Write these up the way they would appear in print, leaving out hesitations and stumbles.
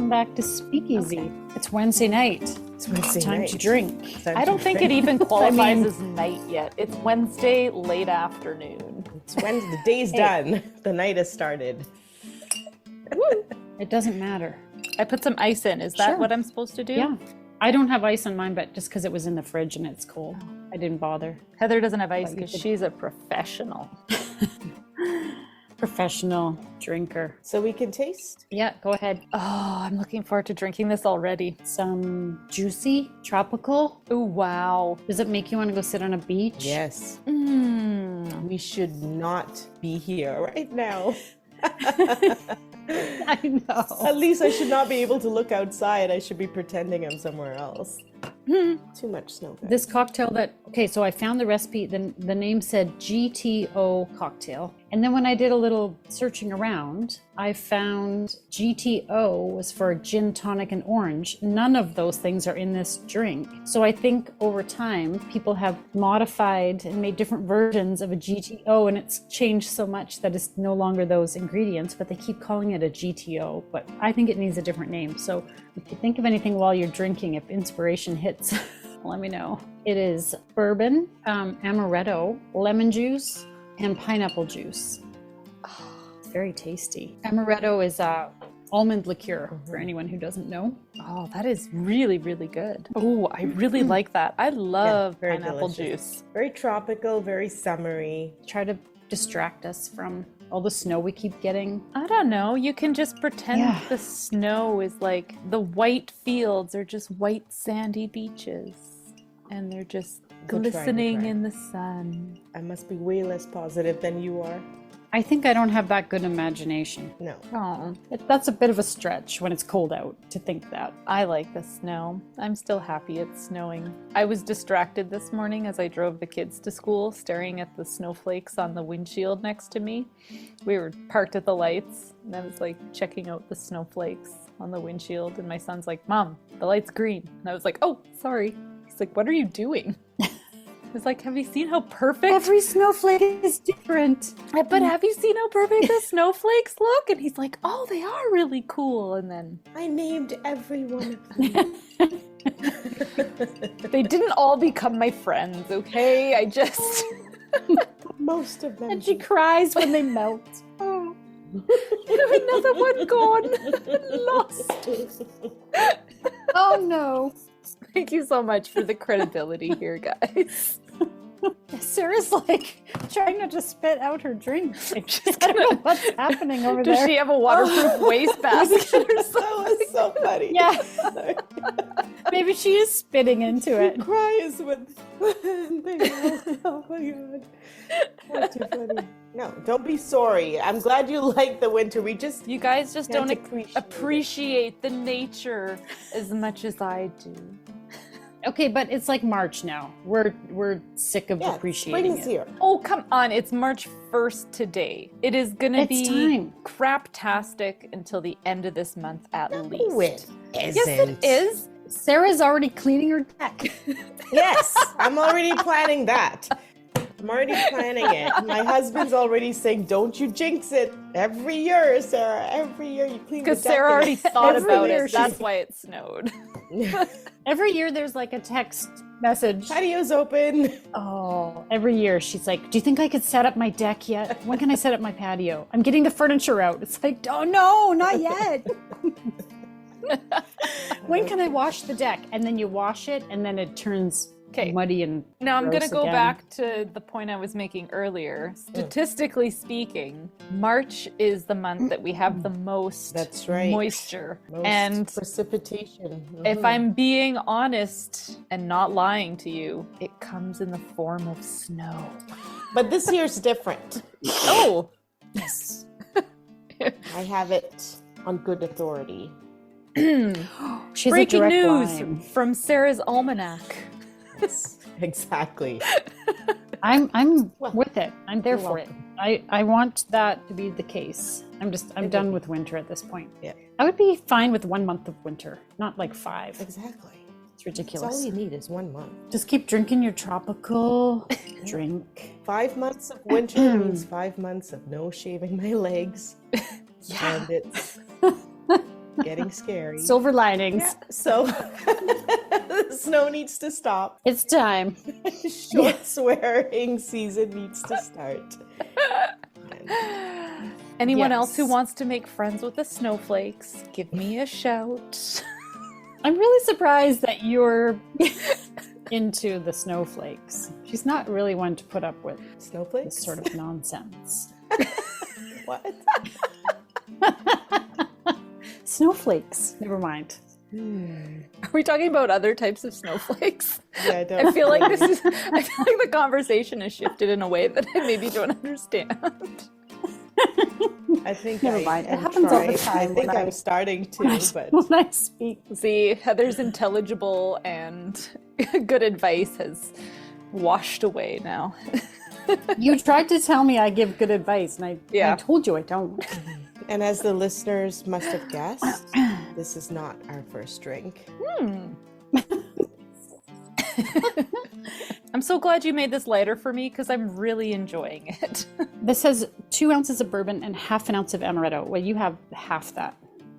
welcome back to Speakeasy. Okay. It's Wednesday night. It's Wednesday time night. to drink. I don't think it even qualifies as night yet. It's Wednesday late afternoon. It's Wednesday. The day's done. The night has started. Woo. It doesn't matter. I put some ice in. Is that what I'm supposed to do? Yeah. I don't have ice on mine, but just because it was in the fridge and it's cold, I didn't bother. Heather doesn't have ice because she's a professional. Professional drinker. So we can taste? Yeah, go ahead. Oh, I'm looking forward to drinking this already. Some juicy, tropical. Oh, wow. Does it make you want to go sit on a beach? Yes. Mm. We should not be here right now. I know. At least I should not be able to look outside. I should be pretending I'm somewhere else. Too much snow. This cocktail so I found the recipe, the name said GTO cocktail. And then when I did a little searching around, I found GTO was for gin, tonic, and orange. None of those things are in this drink. So I think over time, people have modified and made different versions of a GTO, and it's changed so much that it's no longer those ingredients, but they keep calling it a GTO. But I think it needs a different name. So if you think of anything while you're drinking, if inspiration hits, let me know. It is bourbon, amaretto, lemon juice, and pineapple juice. Oh, it's very tasty. Amaretto is almond liqueur, for anyone who doesn't know. Oh, that is really, really good. Oh, I really like that. I love pineapple juice. Very tropical, very summery. Try to distract us from all the snow we keep getting. I don't know. You can just pretend the snow is like the white fields are just white sandy beaches. And they're just glistening in the sun. I must be way less positive than you are. I think I don't have that good imagination. No. Oh, that's a bit of a stretch when it's cold out to think that. I like the snow. I'm still happy it's snowing. I was distracted this morning as I drove the kids to school, staring at the snowflakes on the windshield next to me. We were parked at the lights, and I was like checking out the snowflakes on the windshield, and my son's like, "Mom, the light's green." And I was like, "Oh, sorry." He's like, "What are you doing?" I was like, "Have you seen how perfect?" Every snowflake is different. But have you seen how perfect the snowflakes look? And he's like, "Oh, they are really cool." And then I named every one of them. They didn't all become my friends, okay? I just... Most of them. And she cries when they melt. Oh. Another one gone. Lost. Oh no. Thank you so much for the credibility here, guys. Sarah's like trying not to spit out her drink. I don't know what's happening over there. Does she have a waterproof waste basket or something? That was so funny. Yeah. Maybe she is spitting into it. Cries with oh my god. That's too funny. No, don't be sorry. I'm glad you like the winter. You guys just don't appreciate the nature as much as I do. Okay, but it's like March now. We're sick of appreciating spring's it. here. Oh, come on. It's March 1st today. It is going to be craptastic until the end of this month at least. No, it isn't. Yes, it is. Sarah's already cleaning her deck. Yes, I'm already planning that. I'm already planning it. My husband's already saying, "Don't you jinx it." Every year, Sarah, every year you clean the deck. Because Sarah already thought about it. She's... That's why it snowed. Every year there's like a text message. Patio's open. Oh, every year she's like, "Do you think I could set up my deck yet? When can I set up my patio? I'm getting the furniture out." It's like, "Oh no, not yet." When can I wash the deck? And then you wash it and then it turns muddy and now I'm going to go again. back to the point I was making earlier. Statistically speaking, March is the month that we have the most moisture. Most and precipitation. If I'm being honest and not lying to you, it comes in the form of snow. But this year's different. Oh, Yes. I have it on good authority. She's breaking a direct news line. from Sarah's Almanac. Yes, exactly. I'm with it. I'm there for it. I want that to be the case. I'm done with winter at this point. Yeah. I would be fine with 1 month of winter, not like 5. Exactly. It's ridiculous. All you need is 1 month. Just keep drinking your tropical drink. 5 months of winter means 5 months of no shaving my legs. Yeah. And it's getting scary. Silver linings. Yeah, so the snow needs to stop. It's time. Short swearing season needs to start. Anyone else who Yes. wants to make friends with the snowflakes, give me a shout. I'm really surprised that you're into the snowflakes. She's not really one to put up with Snowflakes? this sort of nonsense. What? Snowflakes. Never mind. Are we talking about other types of snowflakes? Yeah, I don't I feel like really- this is. I feel like the conversation has shifted in a way that I maybe don't understand. I think Never I mind. It am happens all the trying. time I think when I'm starting to, but when I speak. See, Heather's intelligible and good advice has washed away now. You tried to tell me I give good advice, and I told you I don't. and as the listeners must have guessed, this is not our first drink. I'm so glad you made this lighter for me because I'm really enjoying it. This has 2 ounces of bourbon and half an ounce of amaretto. Well, you have half that.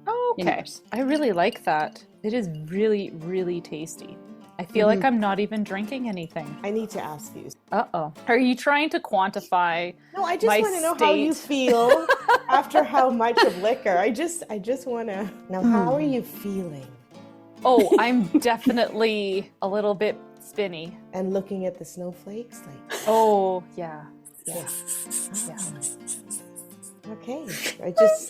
Oh, in okay. yours. I really like that. It is really, really tasty. I feel like I'm not even drinking anything. I need to ask you. Uh-oh. Are you trying to quantify? No, I just My want to know how you state. feel after how much of liquor. I just want to know, how are you feeling? Oh, I'm definitely a little bit spinny. And looking at the snowflakes, like, Oh, yeah. Yeah. okay.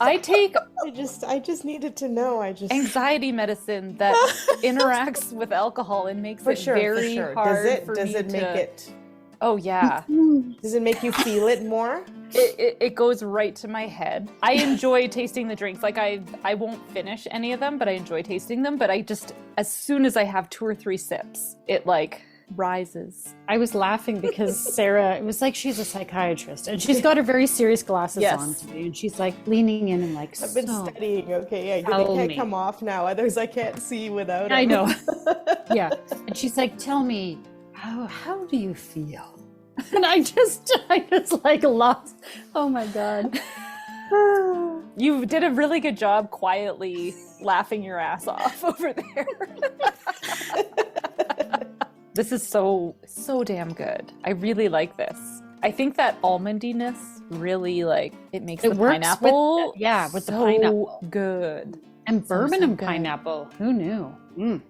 I just needed to know. Anxiety medicine that interacts with alcohol and makes it very hard for Does me it make to... it? Oh, yeah. Does it make you feel it more? It goes right to my head. I enjoy tasting the drinks. Like I won't finish any of them, but I enjoy tasting them. But I just, as soon as I have 2 or 3 sips, it like rises. I was laughing because Sarah, it was like she's a psychiatrist and she's got her very serious glasses Yes. on today, and she's like leaning in and like, I've been "So-" studying. Okay, yeah, they Tell can't me. come off now. Others I can't see without. I them. know. Yeah. And she's like, tell me, how do you feel? And I just like lost. Oh my God. You did a really good job quietly laughing your ass off over there. This is so damn good. I really like this. I think that almondiness really like it makes It the works pineapple with the so pineapple. good. And bourbon so and good. pineapple. Who knew?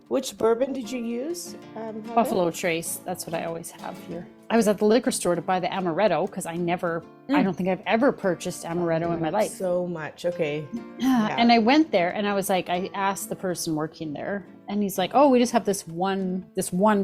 Which bourbon did you use? Heather? Buffalo Trace. That's what I always have here. I was at the liquor store to buy the amaretto because I don't think I've ever purchased amaretto in my life. So much. Okay. And I went there and I was like, I asked the person working there, and he's like, oh, we just have this one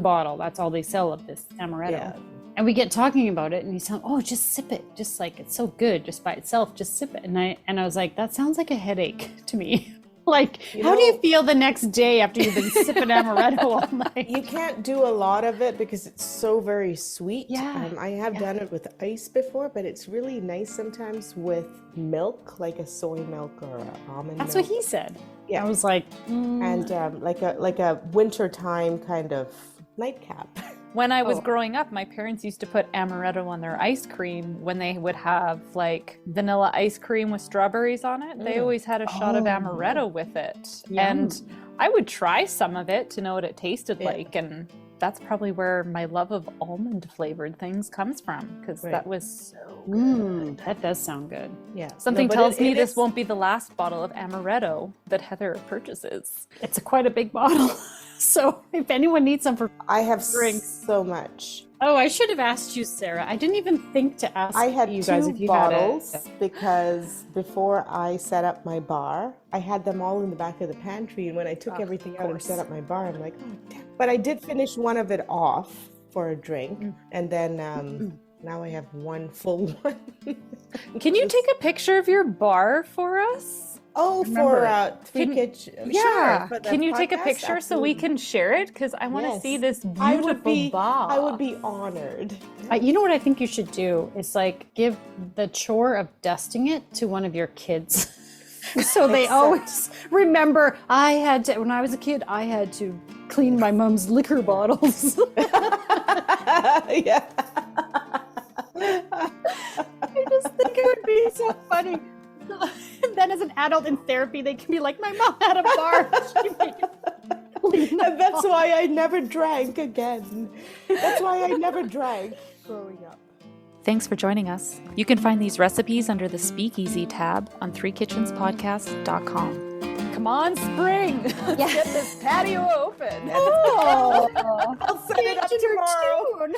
bottle. That's all they sell of this amaretto. Yeah. And we get talking about it, and he's telling, oh, just sip it. Just like, it's so good just by itself. Just sip it. And I was like, that sounds like a headache to me. Like, how do you feel the next day after you've been sipping amaretto all night? You can't do a lot of it because it's so very sweet. Yeah. I have done it with ice before, but it's really nice sometimes with milk, like a soy milk or an almond That's milk. what he said. Yeah. I was like, And like a wintertime kind of nightcap. When I was growing up, my parents used to put amaretto on their ice cream when they would have like vanilla ice cream with strawberries on it. They always had a shot of amaretto with it. Yum. And I would try some of it to know what it tasted like. And that's probably where my love of almond flavored things comes from, because that was so good. that does sound good. Yeah. Something No, but tells me it this is- won't be the last bottle of amaretto that Heather purchases. It's quite a big bottle. So if anyone needs some for I have drinks. so much. Oh, I should have asked you, Sarah. I didn't even think to ask I had you guys 2 if you bottles had it. because before I set up my bar, I had them all in the back of the pantry. And when I took everything out and set up my bar, I'm like, oh, damn. But I did finish one of it off for a drink. And then now I have one full one. Can you take a picture of your bar for us? Oh, Remember for Three Kitchen. Yeah. Sure, for the Can you take a podcast? picture so we can share it? Because I want to Yes. see this I beautiful bar. I would be honored. You know what I think you should do is like give the chore of dusting it to one of your kids. So they always remember when I was a kid, I had to clean my mom's liquor bottles. Yeah. I just think it would be so funny. And then as an adult in therapy, they can be like, my mom had a bar. She made it leave the And that's bar." why I never drank again. That's why I never drank growing up. Thanks for joining us. You can find these recipes under the Speakeasy tab on threekitchenspodcast.com. Come on, spring! Let's get this patio open. I'll set it up tomorrow. Tune.